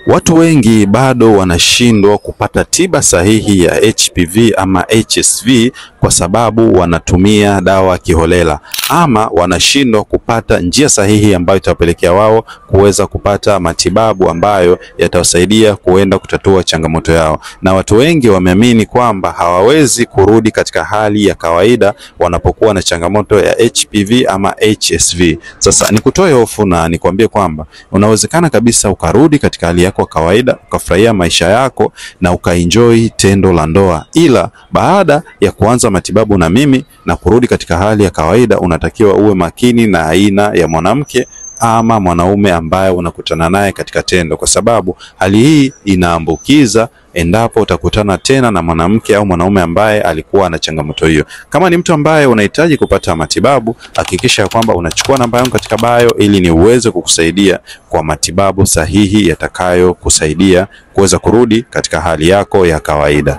Watu wengi bado wanashindwa kupata tiba sahihi ya HPV ama HSV kwa sababu wanatumia dawa kiholela, ama wanashindwa kupata njia sahihi ambayo itawapelekea wao kuweza kupata matibabu ambayo yatawasaidia kuenda kutatua changamoto yao. Na watu wengi wameamini kwamba hawawezi kurudi katika hali ya kawaida wanapokuwa na changamoto ya HPV ama HSV. Sasa nikutoe hofu na nikwambie kwamba unawezekana kabisa ukarudi katika hali yako kawaida, ukafurahia maisha yako na ukaenjoy tendo la ndoa. Ila baada ya kuanza matibabu na mimi na kurudi katika hali ya kawaida, unatakiwa uwe makini na aina ya mwanamke ama mwanaume ambaye unakutana naye katika tendo, kwa sababu hali hii inaambukiza endapo utakutana tena na mwanamke au mwanaume ambaye alikuwa na changamoto hiyo. Kama ni mtu ambaye unahitaji kupata matibabu, hakikisha kwamba unachukua namba yangu katika bio ili niweze kukusaidia kwa matibabu sahihi yatakayo kusaidia kuweza kurudi katika hali yako ya kawaida.